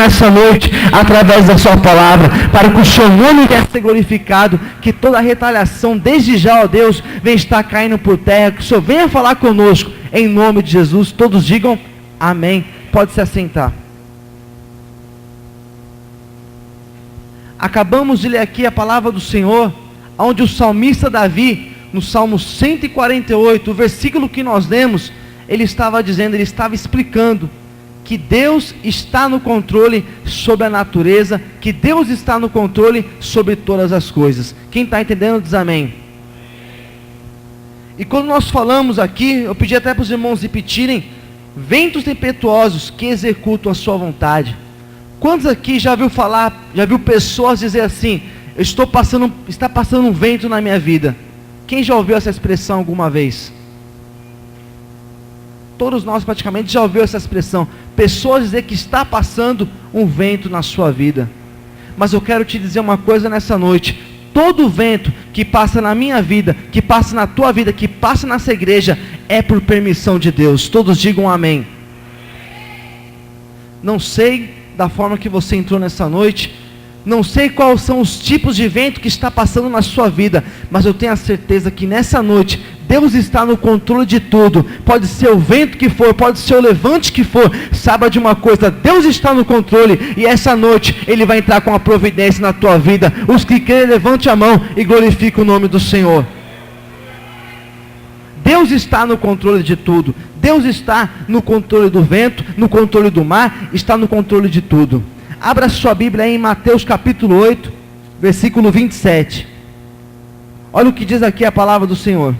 nessa noite, através da sua palavra, para que o seu nome venha ser glorificado, que toda a retaliação, desde já, ó Deus, venha estar caindo por terra, que o Senhor venha falar conosco, em nome de Jesus. Todos digam amém. Pode se assentar. Acabamos de ler aqui a palavra do Senhor, onde o salmista Davi, no Salmo 148, o versículo que nós lemos, ele estava dizendo, ele estava explicando, que Deus está no controle sobre a natureza, que Deus está no controle sobre todas as coisas. Quem está entendendo diz amém. E quando nós falamos aqui, eu pedi até para os irmãos repetirem, ventos tempestuosos que executam a sua vontade. Quantos aqui já viu pessoas dizer assim, está passando um vento na minha vida? Quem já ouviu essa expressão alguma vez? Todos nós praticamente já ouviu essa expressão. Pessoas dizer que está passando um vento na sua vida. Mas eu quero te dizer uma coisa nessa noite. Todo vento que passa na minha vida, que passa na tua vida, que passa nessa igreja, é por permissão de Deus. Todos digam amém. Não sei da forma que você entrou nessa noite, não sei quais são os tipos de vento que está passando na sua vida, mas eu tenho a certeza que nessa noite, Deus está no controle de tudo. Pode ser o vento que for, pode ser o levante que for, saiba de uma coisa, Deus está no controle, e essa noite, Ele vai entrar com a providência na tua vida. Os que querem, levante a mão e glorifique o nome do Senhor. Deus está no controle de tudo. Deus está no controle do vento, no controle do mar, está no controle de tudo. Abra sua Bíblia aí em Mateus capítulo 8, versículo 27. Olha o que diz aqui a palavra do Senhor.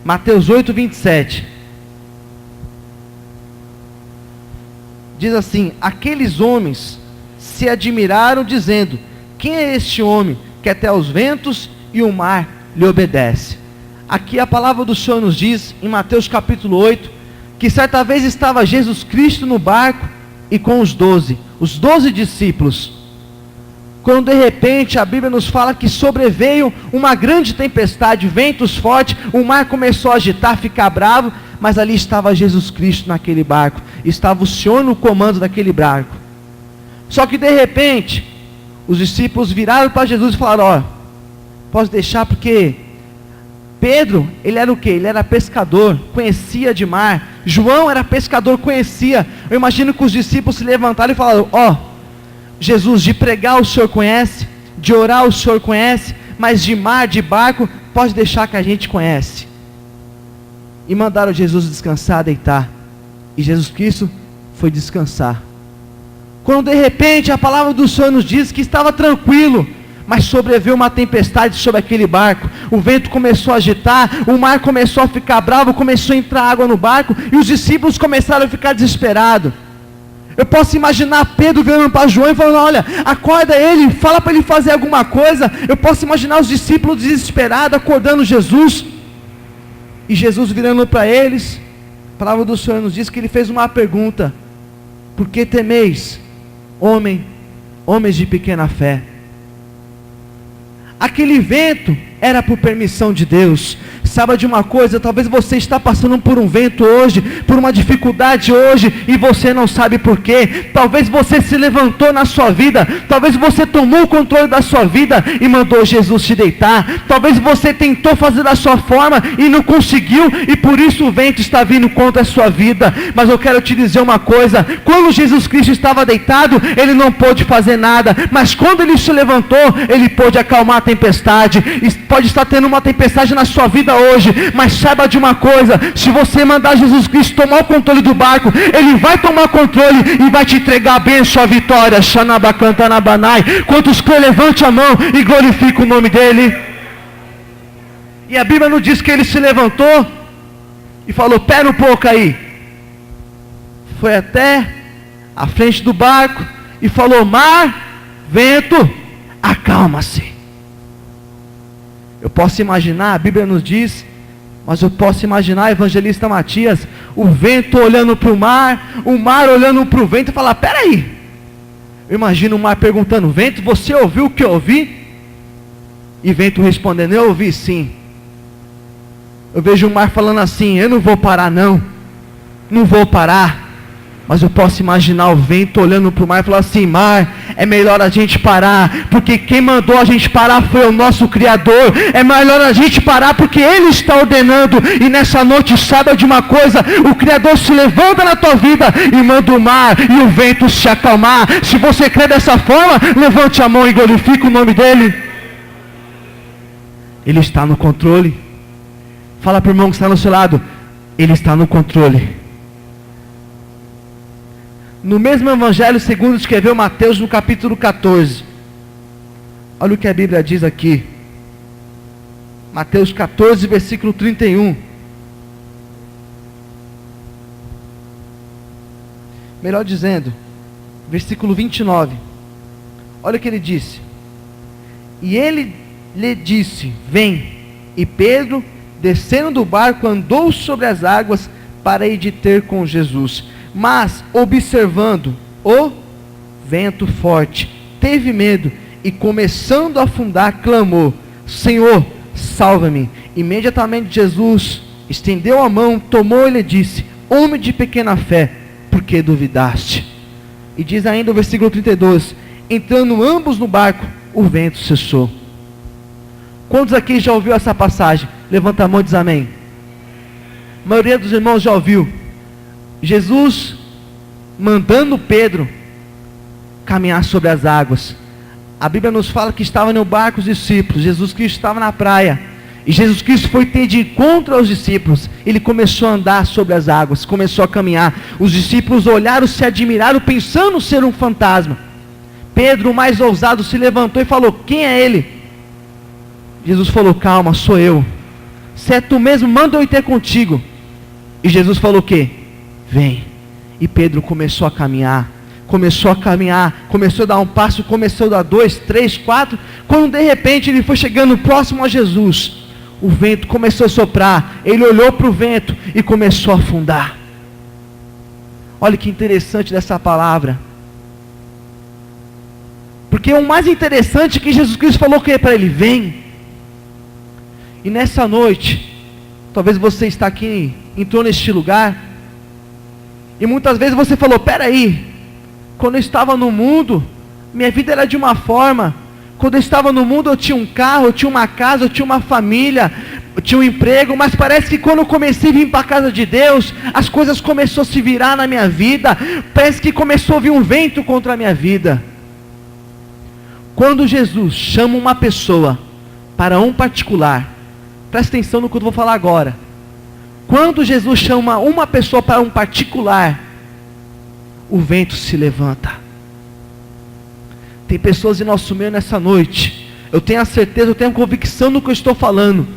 Mateus 8, 27. Diz assim: aqueles homens se admiraram, dizendo: quem é este homem que até os ventos e o mar lhe obedece? Aqui a palavra do Senhor nos diz, em Mateus capítulo 8, que certa vez estava Jesus Cristo no barco e com os 12 discípulos, quando de repente a Bíblia nos fala que sobreveio uma grande tempestade, ventos fortes, o mar começou a agitar, ficar bravo, mas ali estava Jesus Cristo naquele barco, estava o Senhor no comando daquele barco. Só que de repente, os discípulos viraram para Jesus e falaram: ó, posso deixar, porque Pedro, ele era o quê? Ele era pescador, conhecia de mar. João era pescador, conhecia. Eu imagino que os discípulos se levantaram e falaram: ó, Jesus, de pregar o Senhor conhece, de orar o Senhor conhece, mas de mar, de barco, pode deixar que a gente conhece. E mandaram Jesus descansar, deitar. E Jesus Cristo foi descansar. Quando de repente a palavra do Senhor nos diz que estava tranquilo, mas sobreveio uma tempestade sobre aquele barco. O vento começou a agitar, o mar começou a ficar bravo, começou a entrar água no barco, e os discípulos começaram a ficar desesperados. Eu posso imaginar Pedro virando para João e falando: olha, acorda ele, fala para ele fazer alguma coisa. Eu posso imaginar os discípulos desesperados, acordando Jesus, e Jesus virando para eles. A palavra do Senhor nos diz que ele fez uma pergunta: por que temeis, homens de pequena fé? Aquele vento era por permissão de Deus. Saiba de uma coisa, talvez você está passando por um vento hoje, por uma dificuldade hoje, e você não sabe porquê. Talvez você se levantou na sua vida, talvez você tomou o controle da sua vida e mandou Jesus te deitar. Talvez você tentou fazer da sua forma e não conseguiu, e por isso o vento está vindo contra a sua vida. Mas eu quero te dizer uma coisa: quando Jesus Cristo estava deitado, ele não pôde fazer nada, mas quando ele se levantou, ele pôde acalmar a tempestade. E pode estar tendo uma tempestade na sua vida hoje, mas saiba de uma coisa: se você mandar Jesus Cristo tomar o controle do barco, Ele vai tomar controle e vai te entregar a bênção, a vitória. Quantos crê, levante a mão e glorifique o nome dEle. E a Bíblia nos diz que ele se levantou e falou: pera um pouco aí. Foi até a frente do barco e falou: mar, vento, acalma-se. Eu posso imaginar, a Bíblia nos diz, mas eu posso imaginar, evangelista Matias, o vento olhando para o mar olhando para o vento e falar: peraí. Eu imagino o mar perguntando: vento, você ouviu o que eu ouvi? E vento respondendo: eu ouvi sim. Eu vejo o mar falando assim: eu não vou parar não vou parar. Mas eu posso imaginar o vento olhando para o mar e falar assim: mar, é melhor a gente parar, porque quem mandou a gente parar foi o nosso Criador. É melhor a gente parar porque Ele está ordenando. E nessa noite, saiba de uma coisa: o Criador se levanta na tua vida e manda o mar e o vento se acalmar. Se você crê dessa forma, levante a mão e glorifique o nome dEle. Ele está no controle. Fala para o irmão que está no seu lado: Ele está no controle. No mesmo evangelho segundo escreveu Mateus, no capítulo 14. Olha o que a Bíblia diz aqui. Mateus 14, versículo 31. Melhor dizendo, versículo 29. Olha o que ele disse. E ele lhe disse: vem. E Pedro, descendo do barco, andou sobre as águas para ir de ter com Jesus. Mas, observando o vento forte, teve medo e, começando a afundar, clamou: Senhor, salva-me. Imediatamente Jesus estendeu a mão, tomou e lhe disse: homem de pequena fé, por que duvidaste? E diz ainda o versículo 32: entrando ambos no barco, o vento cessou. Quantos aqui já ouviu essa passagem? Levanta a mão e diz amém. A maioria dos irmãos já ouviu. Jesus mandando Pedro caminhar sobre as águas. A Bíblia nos fala que estava no barco os discípulos. Jesus Cristo estava na praia. E Jesus Cristo foi ter de encontro aos discípulos. Ele começou a andar sobre as águas, começou a caminhar. Os discípulos olharam, se admiraram, pensando ser um fantasma. Pedro, o mais ousado, se levantou e falou: quem é ele? Jesus falou: calma, sou eu. Se é tu mesmo, manda eu ir ter contigo. E Jesus falou o quê? Vem. E Pedro começou a caminhar, começou a dar um passo, começou a dar 2, 3, 4, quando de repente ele foi chegando próximo a Jesus, o vento começou a soprar, ele olhou para o vento e começou a afundar. Olha que interessante dessa palavra, porque o mais interessante é que Jesus Cristo falou que para ele: vem. E nessa noite, talvez você está aqui, entrou neste lugar, e muitas vezes você falou: peraí, quando eu estava no mundo, minha vida era de uma forma. Quando eu estava no mundo eu tinha um carro, eu tinha uma casa, eu tinha uma família, eu tinha um emprego. Mas parece que quando eu comecei a vir para a casa de Deus, as coisas começaram a se virar na minha vida. Parece que começou a vir um vento contra a minha vida. Quando Jesus chama uma pessoa para um particular, presta atenção no que eu vou falar agora. Quando Jesus chama uma pessoa para um particular, o vento se levanta. Tem pessoas em nosso meio nessa noite, eu tenho a certeza, eu tenho a convicção no que eu estou falando,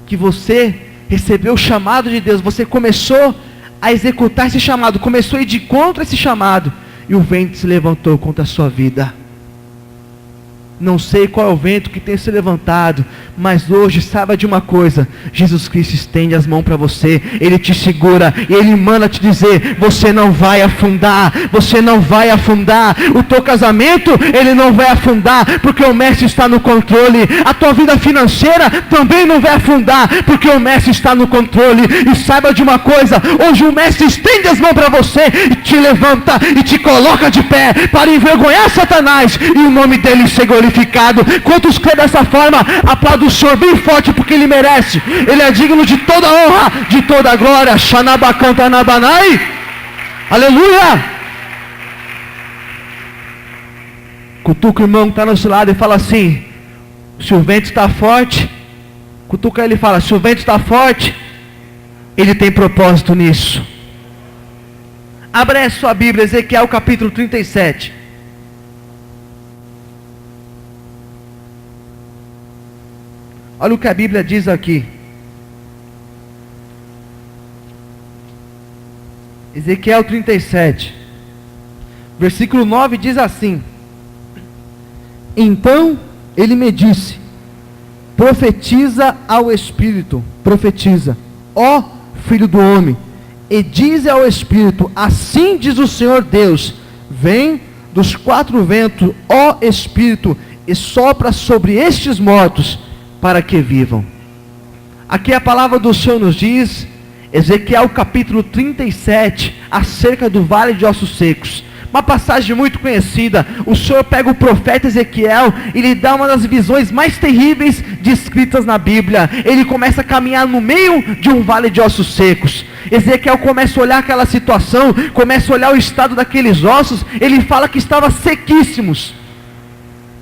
que você recebeu o chamado de Deus, você começou a executar esse chamado, começou a ir de contra esse chamado, e o vento se levantou contra a sua vida. Não sei qual é o vento que tem se levantado, mas hoje saiba de uma coisa: Jesus Cristo estende as mãos para você, Ele te segura, e Ele manda te dizer: você não vai afundar, você não vai afundar. O teu casamento, ele não vai afundar, porque o Mestre está no controle. A tua vida financeira também não vai afundar, porque o Mestre está no controle. E saiba de uma coisa: hoje o Mestre estende as mãos para você, e te levanta, e te coloca de pé, para envergonhar Satanás, e o nome dele ser glorificado. Quantos crê dessa forma, aplauda o Senhor bem forte, porque Ele merece. Ele é digno de toda honra, de toda glória. Xanabacantanabanai. Aleluia. Cutuca o irmão que está no seu lado e fala assim: se o vento está forte, cutuca ele e fala: se o vento está forte, Ele tem propósito nisso. Abra a sua Bíblia, Ezequiel capítulo 37. Olha o que a Bíblia diz aqui. Ezequiel 37, versículo 9 diz assim: então ele me disse: profetiza ao Espírito, profetiza, ó filho do homem, e diz ao Espírito: assim diz o Senhor Deus, vem dos 4 ventos, ó Espírito, e sopra sobre estes mortos, para que vivam. Aqui a palavra do Senhor nos diz: Ezequiel capítulo 37, acerca do vale de ossos secos. Uma passagem muito conhecida. O Senhor pega o profeta Ezequiel e lhe dá uma das visões mais terríveis descritas na Bíblia. Ele começa a caminhar no meio de um vale de ossos secos. Ezequiel começa a olhar aquela situação, começa a olhar o estado daqueles ossos. Ele fala que estavam sequíssimos.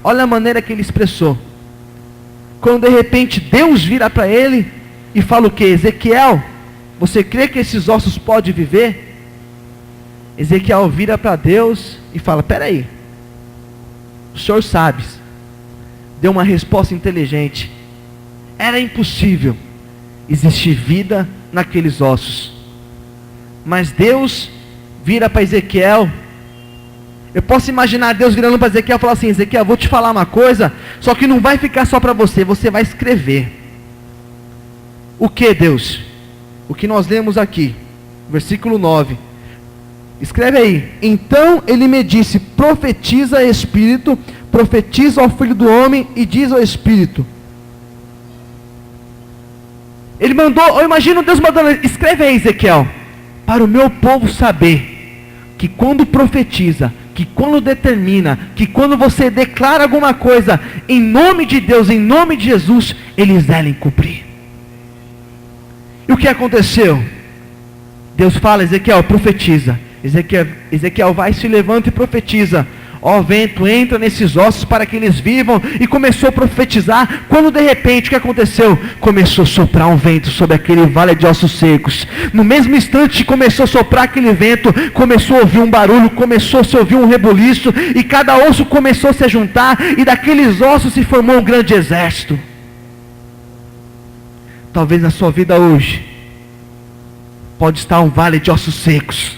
Olha a maneira que ele expressou. Quando de repente Deus vira para ele e fala o que? Ezequiel, você crê que esses ossos podem viver? Ezequiel vira para Deus e fala: peraí, o Senhor sabe. Deu uma resposta inteligente. Era impossível existir vida naqueles ossos. Mas Deus vira para Ezequiel. Eu posso imaginar Deus virando para Ezequiel e falar assim: Ezequiel, vou te falar uma coisa, só que não vai ficar só para você, você vai escrever. O que, Deus? O que nós lemos aqui, versículo 9. Escreve aí: então ele me disse, profetiza Espírito, profetiza ao Filho do Homem e diz ao Espírito. Ele mandou, eu imagino Deus mandando: escreve aí, Ezequiel, para o meu povo saber, que quando profetiza, que quando determina, que quando você declara alguma coisa, em nome de Deus, em nome de Jesus, eles devem cumprir. E o que aconteceu? Deus fala: Ezequiel, profetiza. Ezequiel vai, se levanta e profetiza. Ó vento, entra nesses ossos para que eles vivam. E começou a profetizar. Quando de repente o que aconteceu? Começou a soprar um vento sobre aquele vale de ossos secos. No mesmo instante que começou a soprar aquele vento, começou a ouvir um barulho, começou a se ouvir um rebuliço, e cada osso começou a se juntar, e daqueles ossos se formou um grande exército. Talvez na sua vida hoje pode estar um vale de ossos secos.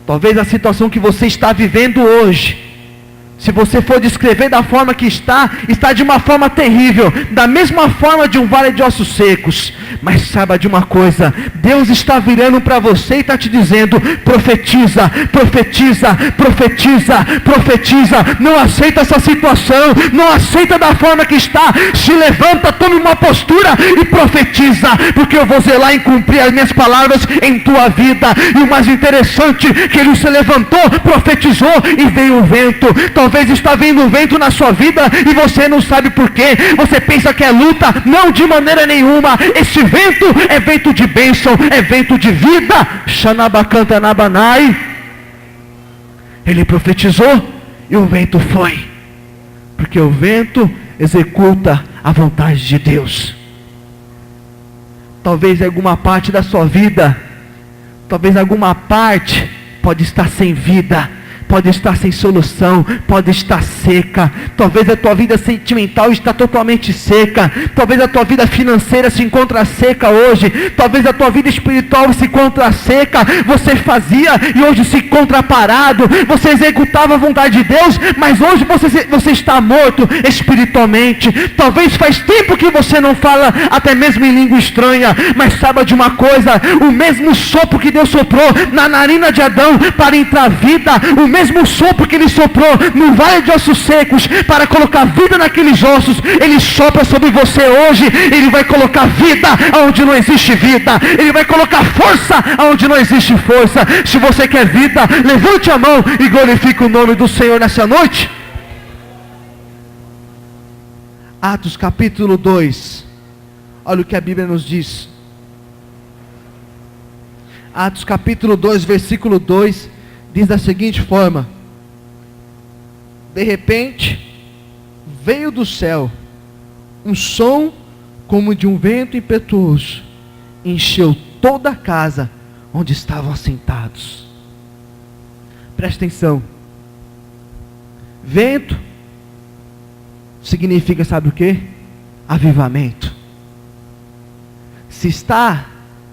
Talvez a situação que você está vivendo hoje, se você for descrever da forma que está de uma forma terrível, da mesma forma de um vale de ossos secos. Mas saiba de uma coisa: Deus está virando para você e está te dizendo: profetiza, profetiza, profetiza, profetiza. Não aceita essa situação, não aceita da forma que está. Se levanta, tome uma postura e profetiza, porque eu vou zelar em cumprir as minhas palavras em tua vida. E o mais interessante, que ele se levantou, profetizou e veio o vento. Talvez está vindo um vento na sua vida e você não sabe por quê. Você pensa que é luta. Não, de maneira nenhuma. Esse vento é vento de bênção, é vento de vida. Xanabacantanabanai. Ele profetizou e o vento foi. Porque o vento executa a vontade de Deus. Talvez alguma parte da sua vida, talvez alguma parte pode estar sem vida, pode estar sem solução, pode estar seca. Talvez a tua vida sentimental está totalmente seca. Talvez a tua vida financeira se encontra seca hoje. Talvez a tua vida espiritual se encontra seca. Você fazia e hoje se encontra parado. Você executava a vontade de Deus, mas hoje você está morto espiritualmente. Talvez faz tempo que você não fala até mesmo em língua estranha. Mas saiba de uma coisa: o mesmo sopro que Deus soprou na narina de Adão para entrar vida, o mesmo sopro que ele soprou no vale de ossos secos para colocar vida naqueles ossos, ele sopra sobre você hoje. Ele vai colocar vida onde não existe vida, ele vai colocar força onde não existe força. Se você quer vida, levante a mão e glorifique o nome do Senhor nessa noite. Atos capítulo 2, olha o que a Bíblia nos diz. Atos capítulo 2, versículo 2, diz da seguinte forma: de repente veio do céu um som como de um vento impetuoso, encheu toda a casa onde estavam assentados. Presta atenção. Vento significa, sabe o que? Avivamento. Se está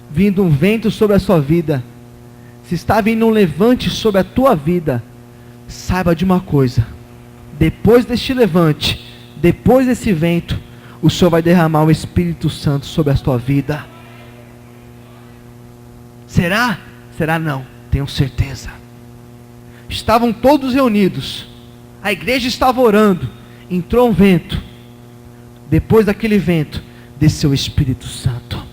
vindo um vento sobre a sua vida, se está vindo um levante sobre a tua vida, saiba de uma coisa: depois deste levante, depois desse vento, o Senhor vai derramar o Espírito Santo sobre a tua vida. Será? Será não, tenho certeza. Estavam todos reunidos, a igreja estava orando, entrou um vento. Depois daquele vento, desceu o Espírito Santo.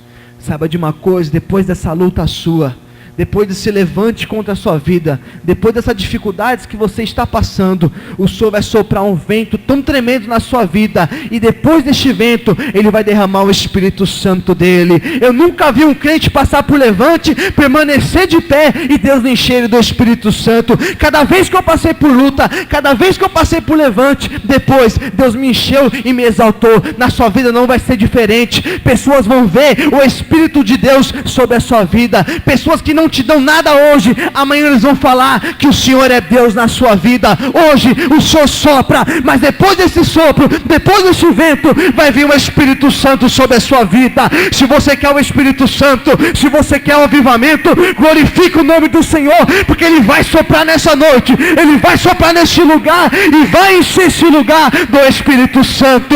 Saiba de uma coisa, depois dessa luta sua, depois desse levante contra a sua vida, depois dessas dificuldades que você está passando, o Senhor vai soprar um vento tão tremendo na sua vida, e depois deste vento, Ele vai derramar o Espírito Santo dEle. Eu nunca vi um crente passar por levante, permanecer de pé, e Deus não encher ele do Espírito Santo. Cada vez que eu passei por luta, cada vez que eu passei por levante, depois Deus me encheu e me exaltou. Na sua vida não vai ser diferente. Pessoas vão ver o Espírito de Deus sobre a sua vida. Pessoas que não te dão nada hoje, amanhã eles vão falar que o Senhor é Deus na sua vida. Hoje o Senhor sopra, mas depois desse sopro, depois desse vento, vai vir o Espírito Santo sobre a sua vida. Se você quer o Espírito Santo, se você quer o avivamento, glorifique o nome do Senhor, porque Ele vai soprar nessa noite, Ele vai soprar neste lugar, e vai encher esse lugar do Espírito Santo.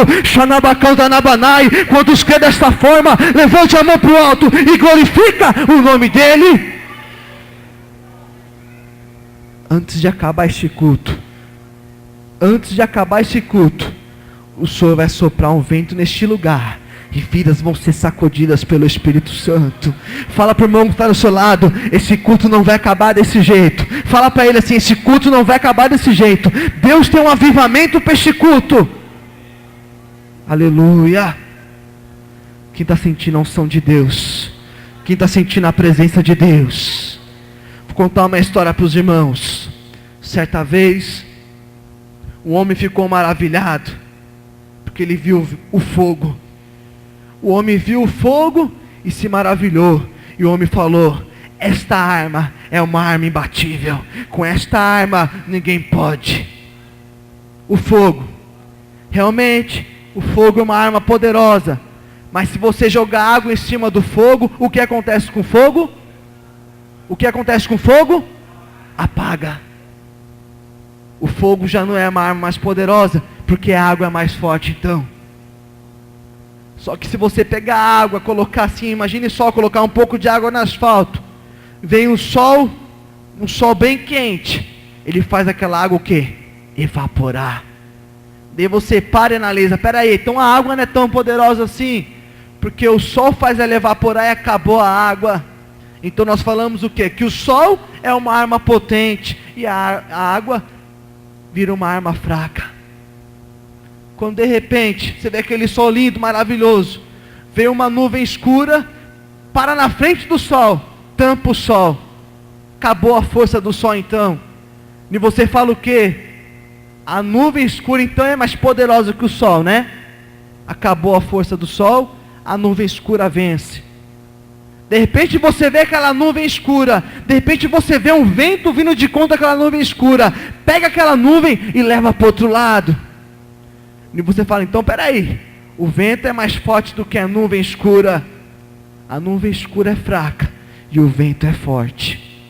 Quando os crê desta forma, levante a mão para o alto e glorifica o nome dEle. Antes de acabar este culto, o Senhor vai soprar um vento neste lugar, e vidas vão ser sacudidas pelo Espírito Santo. Fala para o irmão que está do seu lado: esse culto não vai acabar desse jeito. Fala para ele assim: esse culto não vai acabar desse jeito. Deus tem um avivamento para este culto. Aleluia. Quem está sentindo a unção de Deus? Quem está sentindo a presença de Deus? Vou contar uma história para os irmãos. Certa vez, um homem ficou maravilhado, porque ele viu o fogo. O homem viu o fogo e se maravilhou. E o homem falou: esta arma é uma arma imbatível. Com esta arma ninguém pode. O fogo, realmente, o fogo é uma arma poderosa. Mas se você jogar água em cima do fogo, o que acontece com o fogo? O que acontece com o fogo? Apaga. O fogo já não é uma arma mais poderosa, porque a água é mais forte então. Só que se você pegar a água, colocar assim, imagine só, colocar um pouco de água no asfalto, vem um sol bem quente, ele faz aquela água o quê? Evaporar. Daí você para e analisa: peraí, então a água não é tão poderosa assim, porque o sol faz ela evaporar e acabou a água. Então nós falamos o quê? Que o sol é uma arma potente, e a água vira uma arma fraca. Quando de repente, você vê aquele sol lindo, maravilhoso, vem uma nuvem escura, para na frente do sol, tampa o sol, acabou a força do sol então. E você fala o quê? A nuvem escura então é mais poderosa que o sol, né? Acabou a força do sol, a nuvem escura vence. De repente você vê aquela nuvem escura, de repente você vê um vento vindo de conta daquela nuvem escura, pega aquela nuvem e leva para o outro lado. E você fala: então peraí, o vento é mais forte do que a nuvem escura. A nuvem escura é fraca e o vento é forte.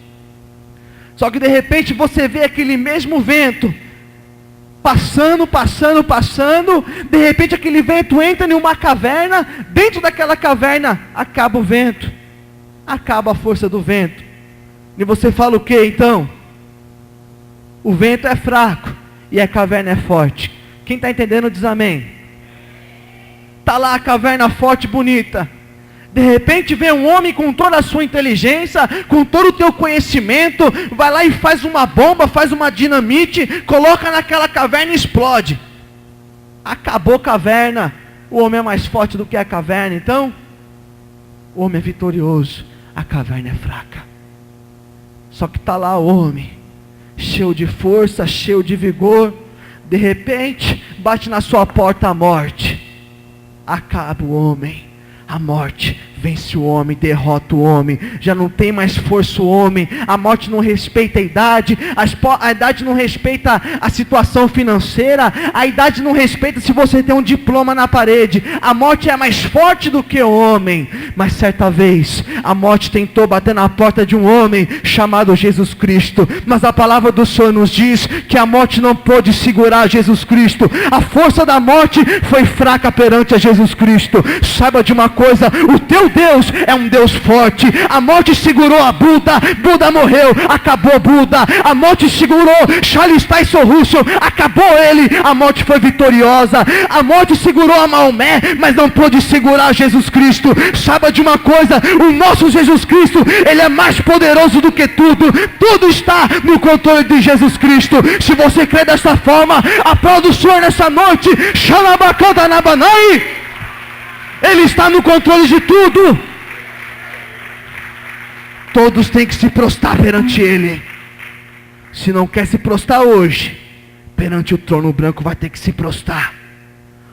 Só que de repente você vê aquele mesmo vento passando, de repente aquele vento entra em uma caverna, dentro daquela caverna acaba o vento, acaba a força do vento. E você fala o que então? O vento é fraco e a caverna é forte. Quem está entendendo diz amém. Está lá a caverna forte, bonita. De repente vem um homem com toda a sua inteligência, com todo o teu conhecimento, vai lá e faz uma bomba, faz uma dinamite, coloca naquela caverna e explode. Acabou a caverna. O homem é mais forte do que a caverna, então o homem é vitorioso, a caverna é fraca. Só que está lá o homem, cheio de força, cheio de vigor. De repente, bate na sua porta a morte. Acaba o homem. A morte vence o homem, derrota o homem. Já não tem mais força o homem. A morte não respeita a idade. A idade não respeita a situação financeira. A idade não respeita se você tem um diploma na parede. A morte é mais forte do que o homem. Mas certa vez, a morte tentou bater na porta de um homem chamado Jesus Cristo. Mas a palavra do Senhor nos diz que a morte não pôde segurar Jesus Cristo. A força da morte foi fraca perante a Jesus Cristo. Saiba de uma coisa: o teu Deus é um Deus forte. A morte segurou a Buda, Buda morreu, acabou Buda. A morte segurou Charles Tyson Russell, acabou ele, a morte foi vitoriosa. A morte segurou a Maomé, mas não pôde segurar Jesus Cristo. Saiba de uma coisa, o nosso Jesus Cristo, ele é mais poderoso do que tudo. Tudo está no controle de Jesus Cristo. Se você crê dessa forma, aplauda o Senhor nessa noite. Ele está no controle de tudo. Todos têm que se prostrar perante Ele. Se não quer se prostrar hoje, perante o trono branco vai ter que se prostrar.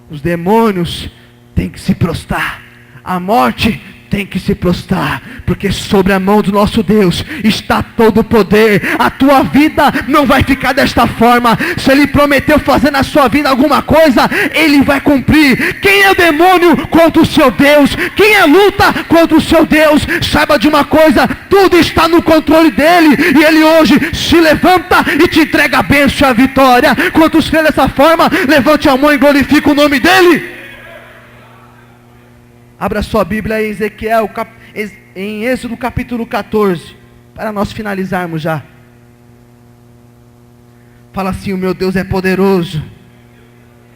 Os demônios têm que se prostrar. A morte tem que se prostrar, porque sobre a mão do nosso Deus está todo o poder. A tua vida não vai ficar desta forma. Se Ele prometeu fazer na sua vida alguma coisa, Ele vai cumprir. Quem é demônio contra o seu Deus? Quem é luta contra o seu Deus? Saiba de uma coisa, tudo está no controle dEle, e Ele hoje se levanta e te entrega a bênção e a vitória. Quantos creem dessa forma, levante a mão e glorifique o nome dEle. Abra sua Bíblia em Ezequiel, em Êxodo capítulo 14, para nós finalizarmos já. Fala assim: o meu Deus é poderoso.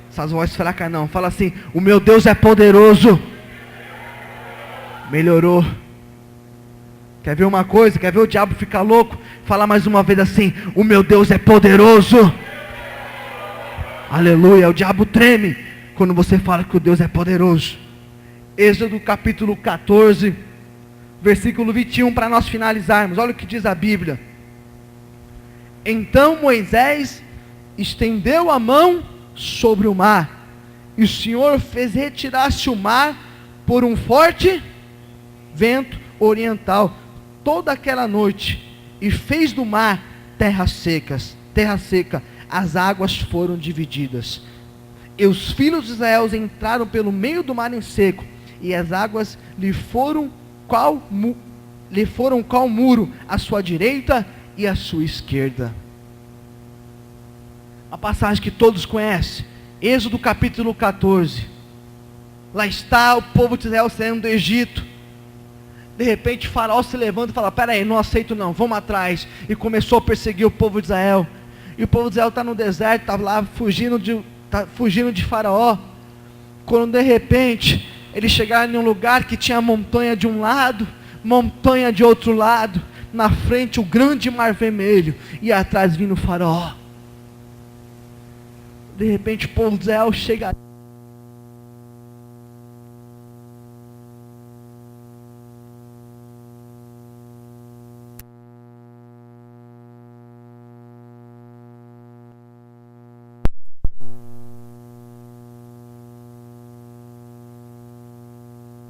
Essas vozes fracas não. Fala assim: o meu Deus é poderoso. Melhorou. Quer ver uma coisa? Quer ver o diabo ficar louco? Fala mais uma vez assim: o meu Deus é poderoso. Aleluia. O diabo treme quando você fala que o Deus é poderoso. Êxodo capítulo 14, versículo 21, para nós finalizarmos. Olha o que diz a Bíblia. Então Moisés estendeu a mão sobre o mar, e o Senhor fez retirar-se o mar por um forte vento oriental toda aquela noite, e fez do mar terra seca. As águas foram divididas, e os filhos de Israel entraram pelo meio do mar em seco, e as águas lhe foram qual muro à sua direita e à sua esquerda. A passagem que todos conhecem, Êxodo capítulo 14. Lá está o povo de Israel saindo do Egito. De repente Faraó se levanta e fala: peraí, não aceito não, vamos atrás. E começou a perseguir o povo de Israel. E o povo de Israel está no deserto, está lá fugindo de Faraó. Quando de repente eles chegaram em um lugar que tinha montanha de um lado, montanha de outro lado, na frente o grande mar vermelho, e atrás vindo o Faraó. De repente o povo de Israel chega.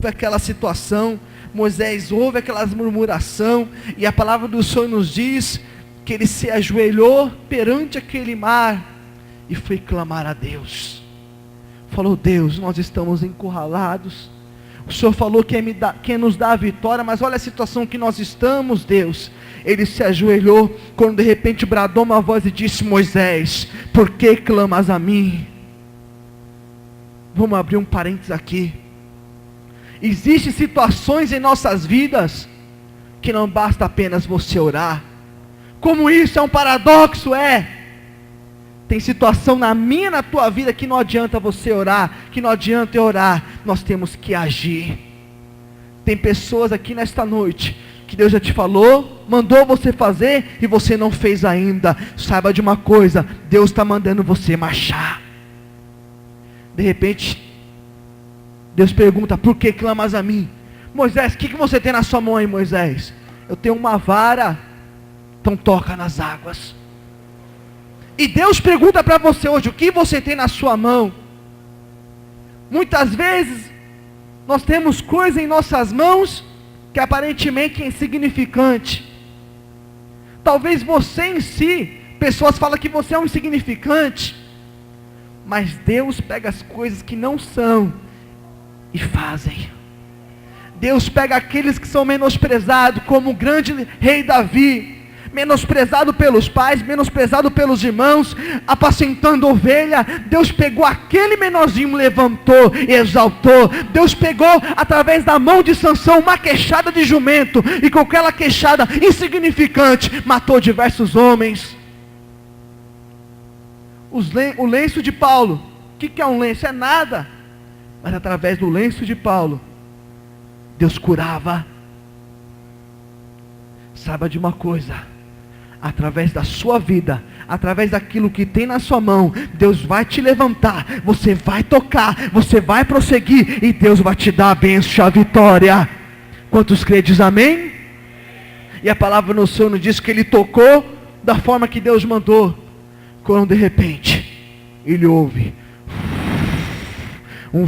Aquela situação, Moisés ouve aquela murmuração, e a palavra do Senhor nos diz que ele se ajoelhou perante aquele mar e foi clamar a Deus. Falou: Deus, nós estamos encurralados. O Senhor falou que quem nos dá a vitória, mas olha a situação que nós estamos, Deus. Ele se ajoelhou, quando de repente bradou uma voz e disse: Moisés, por que clamas a mim? Vamos abrir um parênteses aqui. Existem situações em nossas vidas que não basta apenas você orar. Como isso é um paradoxo, tem situação na minha e na tua vida que não adianta você orar, que não adianta eu orar, nós temos que agir. Tem pessoas aqui nesta noite que Deus já te falou, mandou você fazer e você não fez ainda. Saiba de uma coisa, Deus está mandando você marchar. De repente Deus pergunta: por que clamas a mim? Moisés, o que você tem na sua mão aí, Moisés? Eu tenho uma vara. Então toca nas águas. E Deus pergunta para você hoje: o que você tem na sua mão? Muitas vezes nós temos coisas em nossas mãos que aparentemente é insignificante. Talvez você em si, pessoas falam que você é um insignificante, mas Deus pega as coisas que não são e fazem. Deus pega aqueles que são menosprezados, como o grande rei Davi. menosprezado pelos pais, menosprezado pelos irmãos, apacentando ovelha. Deus pegou aquele menorzinho, levantou e exaltou. Deus pegou através da mão de Sansão uma queixada de jumento, e com aquela queixada insignificante matou diversos homens. O lenço de Paulo, o que é um lenço? É nada, mas através do lenço de Paulo, Deus curava. Saiba de uma coisa: através da sua vida, através daquilo que tem na sua mão, Deus vai te levantar, você vai tocar, você vai prosseguir, e Deus vai te dar a bênção, a vitória. Quantos credes amém? E a palavra no Senhor nos diz que ele tocou da forma que Deus mandou, quando de repente ele ouve um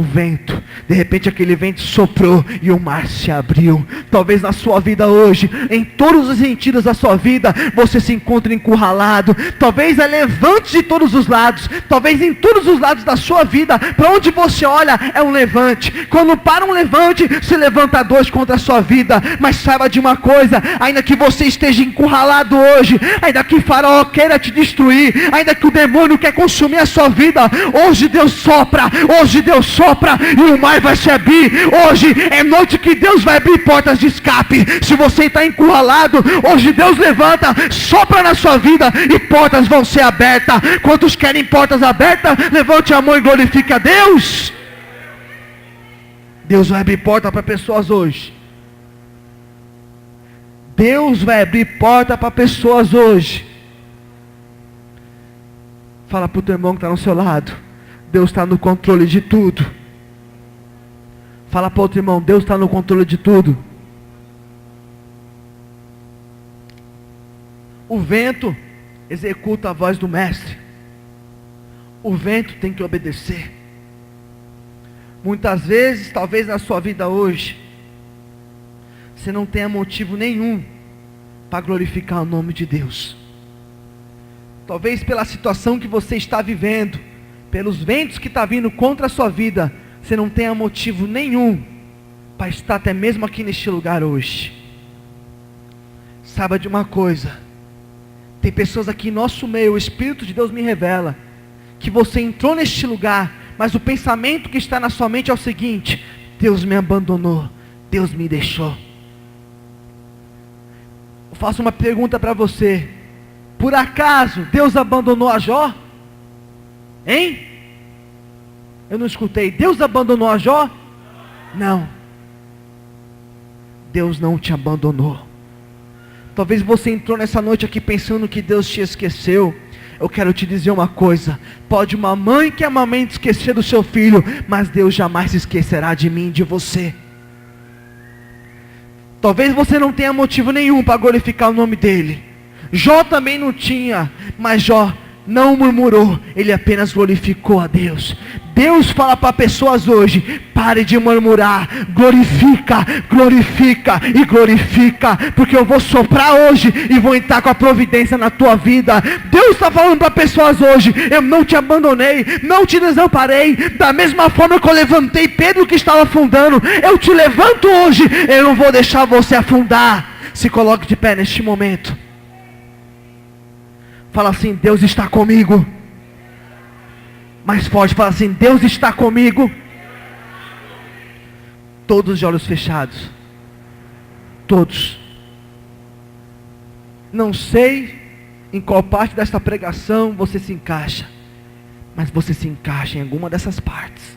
vento, de repente aquele vento soprou e o mar se abriu. Talvez na sua vida hoje, em todos os sentidos da sua vida, você se encontre encurralado. Talvez é levante de todos os lados, talvez em todos os lados da sua vida, para onde você olha é um levante. Quando para um levante, se levanta dois contra a sua vida. Mas saiba de uma coisa: ainda que você esteja encurralado hoje, ainda que Faraó queira te destruir, ainda que o demônio quer consumir a sua vida, hoje Deus sopra, hoje Deus sopra e o mar vai se abrir. Hoje é noite que Deus vai abrir portas de escape. Se você está encurralado, hoje Deus levanta, sopra na sua vida e portas vão ser abertas. Quantos querem portas abertas? Levante a mão e glorifique a Deus. Deus vai abrir porta para pessoas hoje. Deus vai abrir porta para pessoas hoje. Fala para o teu irmão que está no seu lado: Deus está no controle de tudo. Fala para outro irmão: Deus está no controle de tudo. O vento executa a voz do mestre. O vento tem que obedecer. Muitas vezes, talvez na sua vida hoje, você não tenha motivo nenhum para glorificar o nome de Deus. Talvez pela situação que você está vivendo, pelos ventos que estão vindo contra a sua vida, você não tenha motivo nenhum para estar até mesmo aqui neste lugar hoje. Saiba de uma coisa: tem pessoas aqui em nosso meio, o Espírito de Deus me revela, que você entrou neste lugar, mas o pensamento que está na sua mente é o seguinte: Deus me abandonou, Deus me deixou. Eu faço uma pergunta para você: por acaso Deus abandonou a Jó? Hein? Eu não escutei. Deus abandonou a Jó? Não. Deus não te abandonou. Talvez você entrou nessa noite aqui pensando que Deus te esqueceu. Eu quero te dizer uma coisa: pode uma mãe que amamente esquecer do seu filho, mas Deus jamais se esquecerá de mim e de você. Talvez você não tenha motivo nenhum para glorificar o nome dele. Jó também não tinha, mas Jó não murmurou, ele apenas glorificou a Deus. Deus fala para pessoas hoje: pare de murmurar, glorifica, glorifica e glorifica, porque eu vou soprar hoje e vou entrar com a providência na tua vida. Deus está falando para pessoas hoje: eu não te abandonei, não te desamparei. Da mesma forma que eu levantei Pedro que estava afundando, eu te levanto hoje, eu não vou deixar você afundar. Se coloque de pé neste momento. Fala assim: Deus está comigo. Mais forte, fala assim: Deus está comigo. Todos de olhos fechados. Todos. Não sei em qual parte desta pregação você se encaixa, mas você se encaixa em alguma dessas partes.